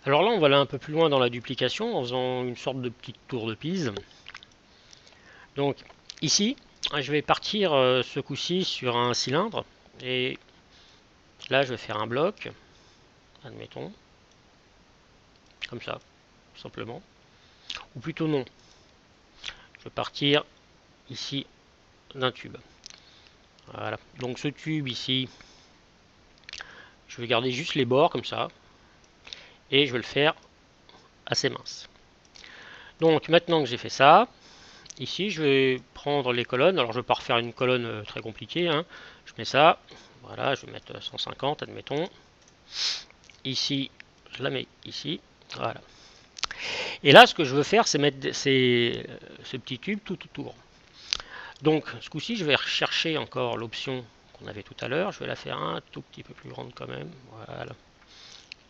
Alors là, on va aller un peu plus loin dans la duplication en faisant une sorte de petite tour de Pise. Donc ici, je vais partir ce coup-ci sur un cylindre et là, je vais faire un bloc, admettons, comme ça, tout simplement. Ou plutôt non, je vais partir ici d'un tube. Voilà. Donc ce tube ici, je vais garder juste les bords comme ça et je vais le faire assez mince. Donc maintenant que j'ai fait ça, ici je vais prendre les colonnes. Alors je ne vais pas refaire une colonne très compliquée, hein. Je mets ça, voilà, je vais mettre 150 admettons. Ici, je la mets ici, voilà. Et là ce que je veux faire c'est mettre ce petit tube tout autour. Donc ce coup-ci je vais rechercher encore l'option qu'on avait tout à l'heure. Je vais la faire un tout petit peu plus grande quand même, voilà,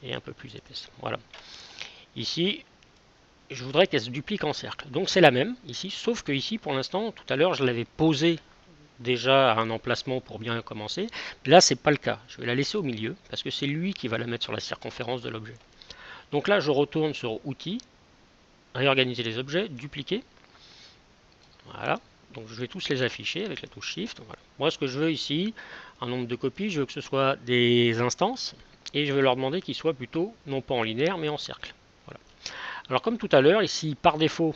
et un peu plus épaisse. Voilà. Ici, je voudrais qu'elle se duplique en cercle. Donc c'est la même ici, sauf que ici pour l'instant, tout à l'heure je l'avais posée déjà à un emplacement pour bien commencer. Là c'est pas le cas. Je vais la laisser au milieu parce que c'est lui qui va la mettre sur la circonférence de l'objet. Donc là je retourne sur outils, réorganiser les objets, dupliquer. Voilà. Donc je vais tous les afficher avec la touche Shift. Voilà. Moi ce que je veux ici, un nombre de copies, je veux que ce soit des instances et je vais leur demander qu'ils soient plutôt non pas en linéaire mais en cercle. Voilà. Alors comme tout à l'heure, ici par défaut,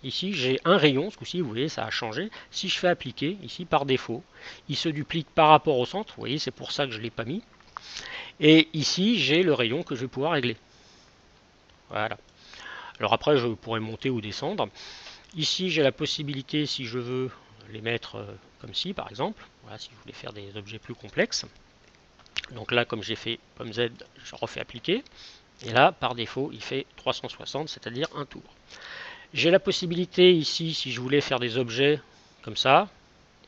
ici j'ai un rayon, ce coup-ci vous voyez ça a changé. Si je fais appliquer, ici par défaut, il se duplique par rapport au centre, vous voyez c'est pour ça que je ne l'ai pas mis. Et ici j'ai le rayon que je vais pouvoir régler. Voilà. Alors après je pourrais monter ou descendre. Ici j'ai la possibilité si je veux les mettre comme ci par exemple. Voilà, si je voulais faire des objets plus complexes. Donc là comme j'ai fait pomme Z, je refais appliquer. Et là par défaut il fait 360, c'est-à-dire un tour. J'ai la possibilité ici, si je voulais faire des objets comme ça,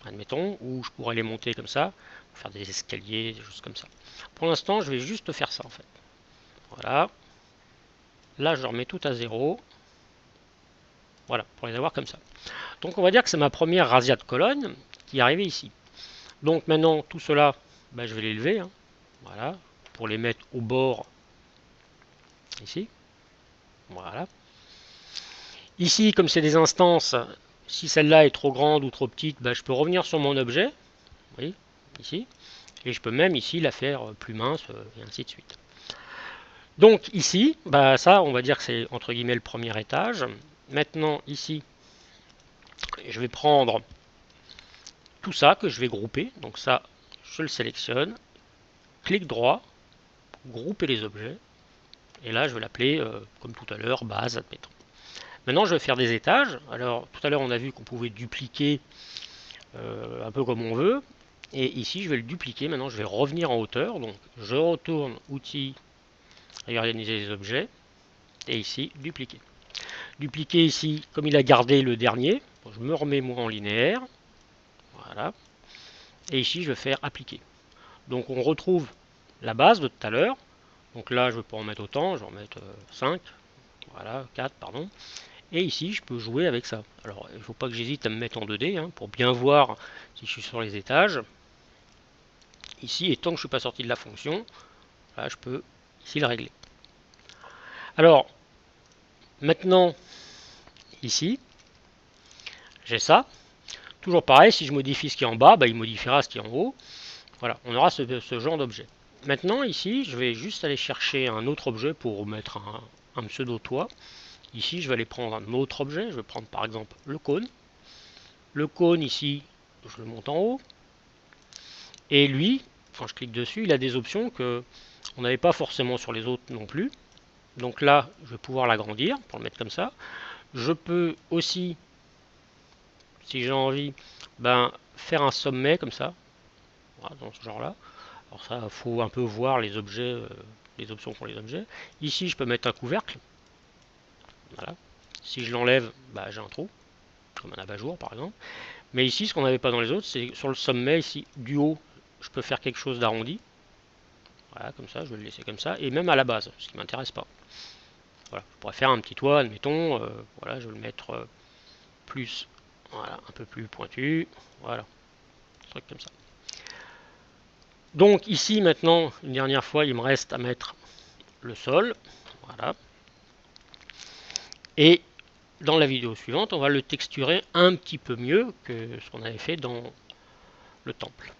admettons, ou je pourrais les monter comme ça, faire des escaliers, des choses comme ça. Pour l'instant, je vais juste faire ça en fait. Voilà. Là, je remets tout à zéro. Voilà, pour les avoir comme ça. Donc on va dire que c'est ma première razzia de colonne qui est arrivée ici. Donc maintenant, tout cela, je vais les lever. Hein. Voilà, pour les mettre au bord ici. Voilà. Ici, comme c'est des instances, si celle-là est trop grande ou trop petite, je peux revenir sur mon objet. Oui, ici. Et je peux même ici la faire plus mince et ainsi de suite. Donc ici, ça on va dire que c'est entre guillemets le premier étage. Maintenant ici, je vais prendre tout ça que je vais grouper. Donc ça, je le sélectionne, clic droit, grouper les objets. Et là, je vais l'appeler comme tout à l'heure, base, admettons. Maintenant, je vais faire des étages. Alors tout à l'heure, on a vu qu'on pouvait dupliquer un peu comme on veut. Et ici, je vais le dupliquer. Maintenant, je vais revenir en hauteur. Donc je retourne, outils, réorganiser les objets. Et ici, dupliquer. Dupliquer ici, comme il a gardé le dernier, je me remets moi en linéaire. Voilà. Et ici, je vais faire appliquer. Donc on retrouve la base de tout à l'heure. Donc là, je ne vais pas en mettre autant, je vais en mettre 5. Voilà, 4, pardon. Et ici, je peux jouer avec ça. Alors, il ne faut pas que j'hésite à me mettre en 2D hein, pour bien voir si je suis sur les étages. Ici, et tant que je ne suis pas sorti de la fonction, là, je peux ici le régler. Alors, maintenant, ici, j'ai ça. Toujours pareil, si je modifie ce qui est en bas, il modifiera ce qui est en haut. Voilà, on aura ce genre d'objet. Maintenant, ici, je vais juste aller chercher un autre objet pour mettre un pseudo-toit. Ici, je vais aller prendre un autre objet. Je vais prendre par exemple le cône. Le cône, ici, je le monte en haut. Et lui, quand je clique dessus, il a des options que on n'avait pas forcément sur les autres non plus. Donc là, je vais pouvoir l'agrandir pour le mettre comme ça. Je peux aussi, si j'ai envie, faire un sommet comme ça, voilà, dans ce genre-là. Alors ça, il faut un peu voir les objets, les options pour les objets. Ici, je peux mettre un couvercle. Voilà. Si je l'enlève, j'ai un trou, comme un abat-jour par exemple. Mais ici, ce qu'on n'avait pas dans les autres, c'est sur le sommet, ici, du haut, je peux faire quelque chose d'arrondi. Voilà, comme ça, je vais le laisser comme ça. Et même à la base, ce qui ne m'intéresse pas. Voilà, je pourrais faire un petit toit, admettons. Voilà, je vais le mettre plus, voilà, un peu plus pointu. Voilà, un truc comme ça. Donc ici, maintenant, une dernière fois, il me reste à mettre le sol. Voilà. Et dans la vidéo suivante, on va le texturer un petit peu mieux que ce qu'on avait fait dans le temple.